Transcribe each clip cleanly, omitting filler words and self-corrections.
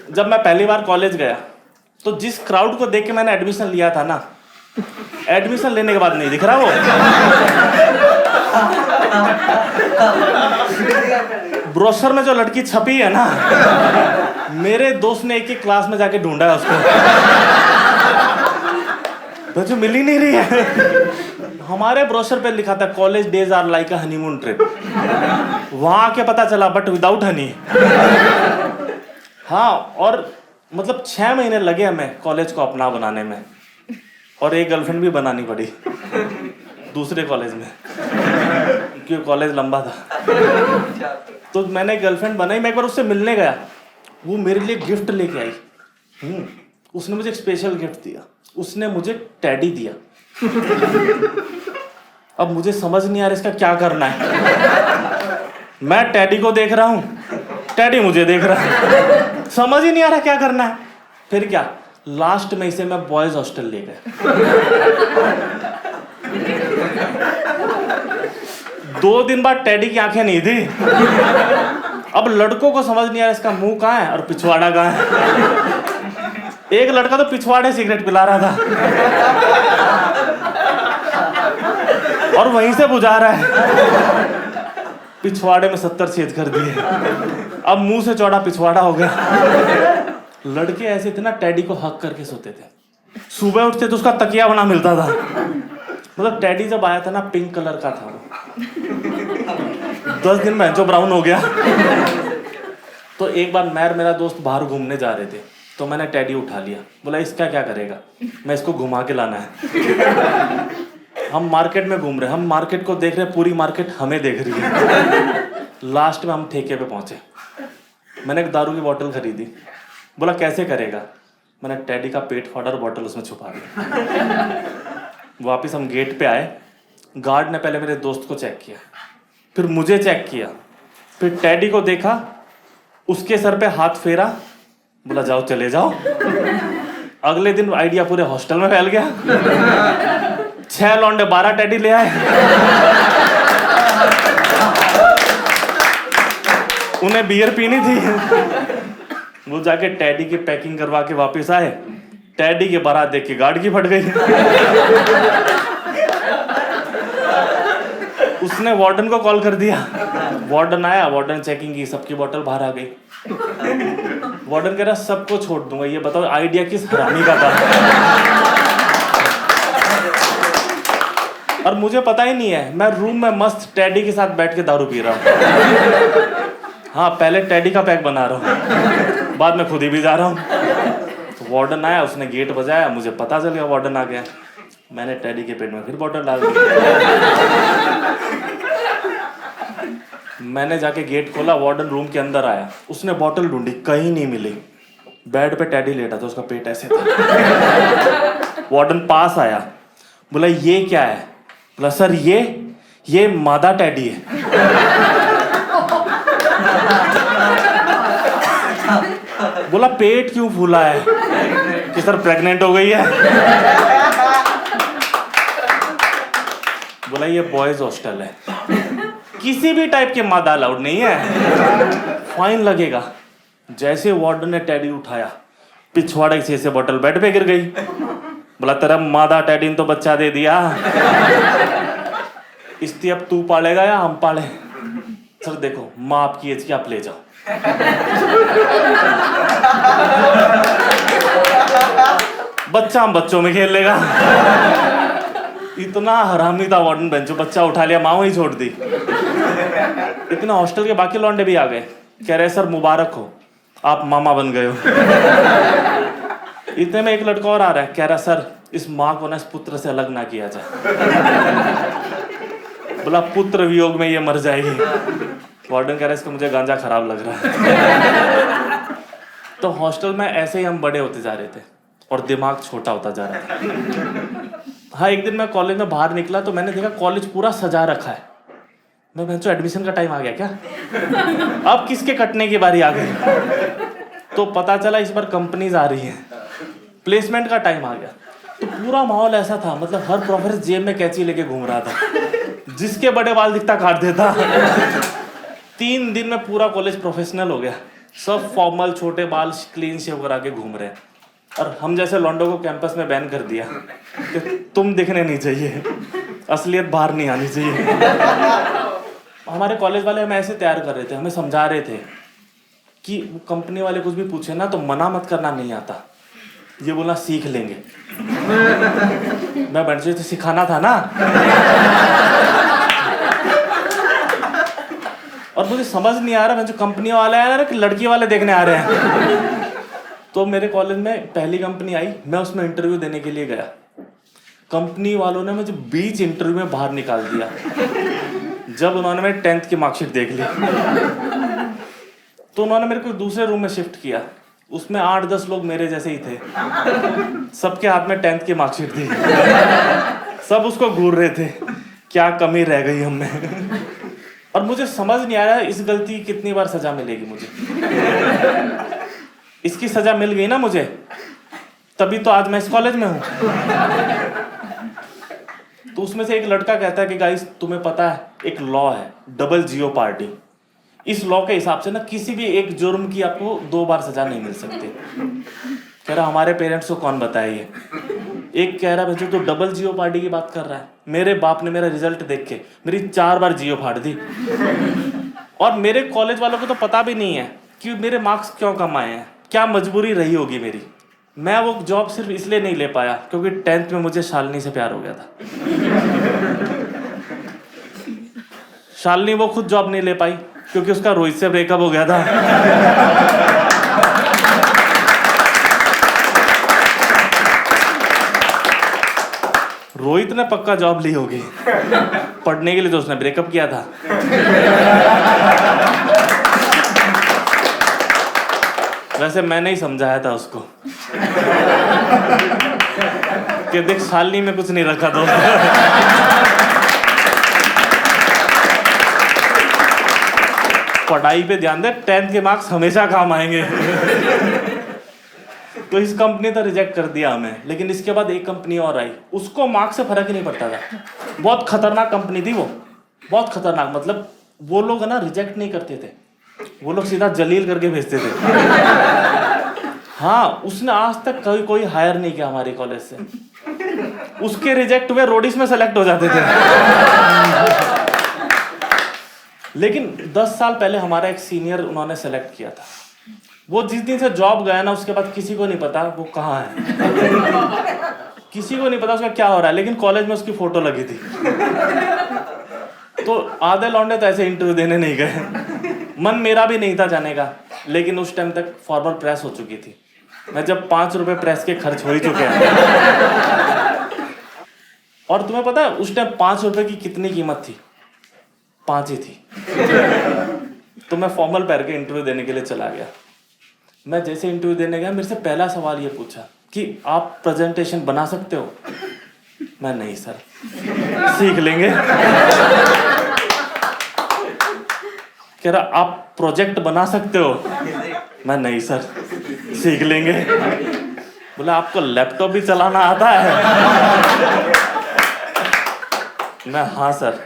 जब मैं पहली बार कॉलेज गया तो जिस क्राउड को देख के मैंने एडमिशन लिया था ना, एडमिशन लेने के बाद नहीं दिख रहा वो। ब्रोशर में जो लड़की छपी है ना, मेरे दोस्त ने एक ही क्लास में जाके ढूंढा है उसको, तो जो मिल ही नहीं रही है। हमारे ब्रोशर पे लिखा था college days are like a honeymoon trip, वहां आके पता चला बट विदाउट हनी। हाँ, और मतलब 6 महीने लगे हमें कॉलेज को अपना बनाने में, और एक गर्लफ्रेंड भी बनानी पड़ी दूसरे कॉलेज में, क्योंकि कॉलेज लंबा था। तो मैंने गर्लफ्रेंड बनाई, मैं एक बार उससे मिलने गया, वो मेरे लिए गिफ्ट लेके आई। उसने मुझे एक स्पेशल गिफ्ट दिया, उसने मुझे टेडी दिया। अब मुझे समझ नहीं आ रहा इसका क्या करना है। मैं टेडी को देख रहा हूँ, टेडी मुझे देख रहा है, समझ ही नहीं आ रहा क्या करना है। फिर क्या, लास्ट में इसे मैं बॉयज हॉस्टल ले गया। 2 दिन बाद टेडी की आंखें नहीं थी। अब लड़कों को समझ नहीं आ रहा इसका मुंह कहाँ है और पिछवाड़ा कहाँ है। एक लड़का तो पिछवाड़े सिगरेट पिला रहा था और वहीं से बुझा रहा है। पिछवाड़े में 70 छेद कर दिए, अब मुंह से चौड़ा पिछवाड़ा हो गया। लड़के ऐसे थे ना, टेडी को हक करके सोते थे, सुबह उठते तो उसका तकिया बना मिलता था। मतलब टेडी जब आया था ना, पिंक कलर का था वो। 10 दिन में जो ब्राउन हो गया। तो एक बार मैं और मेरा दोस्त बाहर घूमने जा रहे थे, तो मैंने टेडी उठा लिया, बोला इसका क्या करेगा, मैं इसको घुमा के लाना है। हम मार्केट में घूम रहे, हम मार्केट को देख रहे, पूरी मार्केट हमें देख रही है। लास्ट में हम ठेके पे पहुंचे, मैंने एक दारू की बोतल खरीदी, बोला कैसे करेगा, मैंने टेडी का पेट फाड़ा और बोतल उसमें छुपा दी। वापस हम गेट पे आए, गार्ड ने पहले मेरे दोस्त को चेक किया, फिर मुझे चेक किया, फिर टेडी को देखा, उसके सर पे हाथ फेरा, बोला जाओ चले जाओ। अगले दिन आइडिया पूरे हॉस्टल में फैल गया। 6 लौंडे 12 टेडी ले आए। उन्हें बियर पीनी थी, वो जाके टेडी की पैकिंग करवा के वापस आए। टेडी की बारात देख के गार्ड की फट गई। उसने वार्डन को कॉल कर दिया, वार्डन आया, वार्डन चेकिंग की, सबकी बोतल बाहर आ गई। वार्डन कह रहा सबको छोड़ दूंगा, ये बताओ आइडिया किस हरामी का था। और मुझे पता ही नहीं है, मैं रूम में मस्त टेडी के साथ बैठ के दारू पी रहा हूँ। हाँ, पहले टेडी का पैक बना रहा हूँ, बाद में खुद ही भी जा रहा हूँ। तो वार्डन आया, उसने गेट बजाया, मुझे पता चल गया वार्डन आ गया। मैंने टेडी के पेट में फिर बोतल डाल दी। मैंने जाके गेट खोला, वार्डन रूम के अंदर आया, उसने बोतल ढूंढी, कहीं नहीं मिली। बेड पे टेडी लेटा था, उसका पेट ऐसे था। वार्डन पास आया, बोला ये क्या है, बोला सर ये मादा टेडी है। बोला पेट क्यों फूला है, कि सर प्रेग्नेंट हो गई है। बोला ये बॉयज हॉस्टल है, किसी भी टाइप के मादा अलाउड नहीं है, फाइन लगेगा। जैसे वार्डन ने टेडी उठाया, पिछवाड़े से बोतल बेड पे गिर गई। बोला तेरा मादा टेडी ने तो बच्चा दे दिया, इसलिए अब तू पालेगा या हम पाले। सर देखो माँ आपकी एज की, आप ले जाओ। बच्चा हम बच्चों में खेल लेगा। इतना हरामी था वार्डन बेंचो, बच्चा उठा लिया, माँ वहीं छोड़ दी। इतना हॉस्टल के बाकी लौंडे भी आ गए, कह रहे सर मुबारक हो, आप मामा बन गए हो। इतने में एक लड़का और आ रहा है, कह रहा सर इस माँ को ना इस पुत्र से अलग ना किया जाए। बोला पुत्र वियोग में ये मर जाएगी। वार्डन कह रहा है इसको मुझे गांजा खराब लग रहा है। तो हॉस्टल में ऐसे ही हम बड़े होते जा रहे थे और दिमाग छोटा होता जा रहा था। हाँ, एक दिन मैं कॉलेज में बाहर निकला तो मैंने देखा कॉलेज पूरा सजा रखा है। मैं बहनचोद एडमिशन का टाइम आ गया क्या, अब किसके कटने की बारी आ गई। तो पता चला इस बार कंपनीज आ रही है, प्लेसमेंट का टाइम आ गया। तो पूरा माहौल ऐसा था, मतलब हर प्रोफेसर जेब में कैंची लेके घूम रहा था, जिसके बड़े बाल दिखता काट देता। 3 दिन में पूरा कॉलेज प्रोफेशनल हो गया। सब फॉर्मल, छोटे बाल, क्लीन शेव करा के घूम रहे हैं, और हम जैसे लॉन्डो को कैंपस में बैन कर दिया कि तुम दिखने नहीं चाहिए, असलियत बाहर नहीं आनी चाहिए। हमारे कॉलेज वाले हमें ऐसे तैयार कर रहे थे, हमें समझा रहे थे कि वो कंपनी वाले कुछ भी पूछे ना तो मना मत करना नहीं आता, ये बोलना सीख लेंगे। मैं बन तो सिखाना था ना। और मुझे समझ नहीं आ रहा, मैं जो कंपनी वाले आए ना कि लड़की वाले देखने आ रहे हैं। तो मेरे कॉलेज में पहली कंपनी आई, मैं उसमें इंटरव्यू देने के लिए गया। कंपनी वालों ने मुझे बीच इंटरव्यू में बाहर निकाल दिया जब उन्होंने मेरी 10th की मार्कशीट देख ली। तो उन्होंने मेरे को दूसरे रूम में शिफ्ट किया, उसमें 8-10 लोग मेरे जैसे ही थे, सबके हाथ में 10th की मार्कशीट थी, सब उसको घूर रहे थे, क्या कमी रह गई हम में। और मुझे समझ नहीं आ रहा इस गलती की कितनी बार सजा मिलेगी मुझे। इसकी सजा मिल गई ना मुझे, तभी तो आज मैं इस कॉलेज में हूं। तो उसमें से एक लड़का कहता है कि गाइस तुम्हें पता है एक लॉ है, डबल जियोपार्डी। इस लॉ के हिसाब से ना किसी भी एक जुर्म की आपको 2 बार सजा नहीं मिल सकती। कह रहा हमारे पेरेंट्स को कौन बताए ये। एक कह रहा बच्चों तो डबल जियोपार्डी की बात कर रहा है, मेरे बाप ने मेरा रिजल्ट देख के मेरी 4 बार जियो फाड़ दी। और मेरे कॉलेज वालों को तो पता भी नहीं है कि मेरे मार्क्स क्यों कम आए हैं, क्या मजबूरी रही होगी मेरी। मैं वो जॉब सिर्फ इसलिए नहीं ले पाया क्योंकि 10th में मुझे शालिनी से प्यार हो गया था। शालिनी वो खुद जॉब नहीं ले पाई क्योंकि उसका रोहित से ब्रेकअप हो गया था। रोहित ने पक्का जॉब ली होगी, पढ़ने के लिए तो उसने ब्रेकअप किया था। वैसे मैंने ही समझाया था उसको कि देख शालिनी में कुछ नहीं रखा तो। पढ़ाई पे ध्यान दे, 10th के मार्क्स हमेशा काम आएंगे। तो इस कंपनी तो रिजेक्ट कर दिया हमें, लेकिन इसके बाद एक कंपनी और आई, उसको मार्क्स से फर्क ही नहीं पड़ता था। बहुत खतरनाक कंपनी थी वो, बहुत खतरनाक। मतलब वो लोग है ना रिजेक्ट नहीं करते थे, वो लोग सीधा जलील करके भेजते थे। हाँ, उसने आज तक कोई हायर नहीं किया हमारे कॉलेज से। उसके रिजेक्ट हुए रोडीज में सेलेक्ट हो जाते थे। लेकिन 10 साल पहले हमारा एक सीनियर उन्होंने सेलेक्ट किया था। वो जिस दिन से जॉब गया ना उसके बाद किसी को नहीं पता वो कहाँ है, किसी को नहीं पता उसका क्या हो रहा है, लेकिन कॉलेज में उसकी फोटो लगी थी। तो आधे लौंडे तो ऐसे इंटरव्यू देने नहीं गए। मन मेरा भी नहीं था जाने का, लेकिन उस टाइम तक फॉर्मल प्रेस हो चुकी थी। मैं जब 5 रुपए प्रेस के खर्च हो ही चुके हैं। और तुम्हें पता है उस टाइम 5 रुपए की कितनी कीमत थी? 5 ही थी। तो मैं फॉर्मल पहन के इंटरव्यू देने के लिए चला गया। मैं जैसे इंटरव्यू देने गया, मेरे से पहला सवाल ये पूछा कि आप प्रेजेंटेशन बना सकते हो? मैं नहीं सर, सीख लेंगे। कह रहा आप प्रोजेक्ट बना सकते हो? मैं नहीं सर, सीख लेंगे। बोला आपको लैपटॉप भी चलाना आता है? मैं हाँ सर,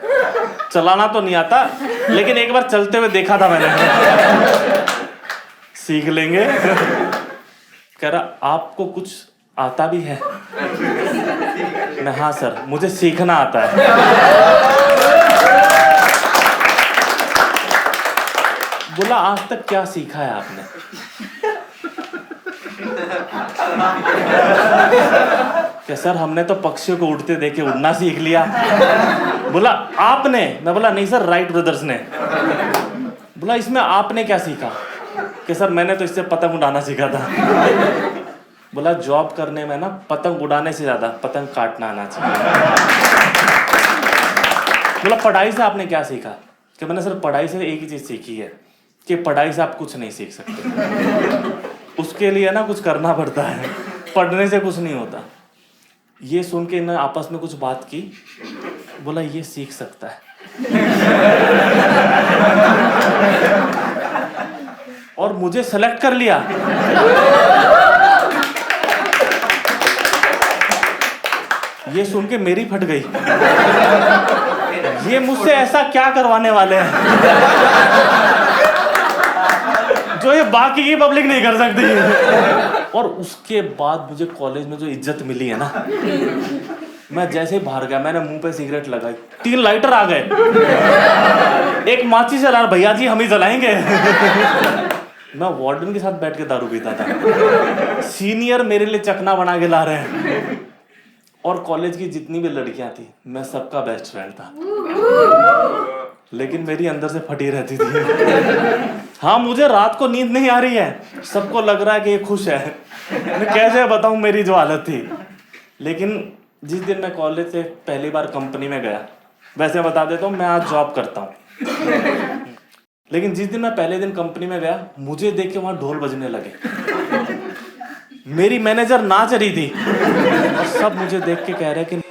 चलाना तो नहीं आता लेकिन एक बार चलते हुए देखा था मैंने। सीख लेंगे। कह रहा आपको कुछ आता भी है? मैं हाँ सर, मुझे सीखना आता है। बोला आज तक क्या सीखा है आपने? क्या सर हमने तो पक्षियों को उड़ते देख के उड़ना सीख लिया। बोला आपने? मैं बोला नहीं सर, राइट ब्रदर्स ने। बोला इसमें आपने क्या सीखा? कि सर मैंने तो इससे पतंग उड़ाना सीखा था। बोला जॉब करने में ना पतंग उड़ाने से ज्यादा पतंग काटना आना चाहिए। बोला पढ़ाई से आपने क्या सीखा? कि मैंने सर पढ़ाई से एक ही चीज सीखी है कि पढ़ाई से आप कुछ नहीं सीख सकते, उसके लिए ना कुछ करना पड़ता है, पढ़ने से कुछ नहीं होता। ये सुन के इन्होंने आपस में कुछ बात की। बोला ये सीख सकता है। और मुझे सेलेक्ट कर लिया। ये सुन के मेरी फट गई, ये मुझसे ऐसा क्या करवाने वाले हैं जो ये बाकी की पब्लिक नहीं कर सकती। और उसके बाद मुझे कॉलेज में जो इज्जत मिली है ना, मैं जैसे ही बाहर गया मैंने मुंह पे सिगरेट लगाई, 3 लाइटर आ गए, एक माची से यार भैया जी हम ही जलाएंगे। मैं वार्डन के साथ बैठ के दारू पीता था, सीनियर मेरे लिए चकना बना के ला रहे हैं। और कॉलेज की जितनी भी लड़कियां थी मैं सबका बेस्ट फ्रेंड था, लेकिन मेरी अंदर से फटी रहती थी। हाँ, मुझे रात को नींद नहीं आ रही है, सबको लग रहा है कि ये खुश है, मैं कैसे बताऊं मेरी जो हालत थी। लेकिन जिस दिन मैं कॉलेज से पहली बार कंपनी में गया, वैसे बता देता हूँ मैं आज जॉब करता हूँ, लेकिन जिस दिन मैं पहले दिन कंपनी में गया मुझे देख के वहां ढोल बजने लगे, मेरी मैनेजर नाच रही थी और सब मुझे देख के कह रहे कि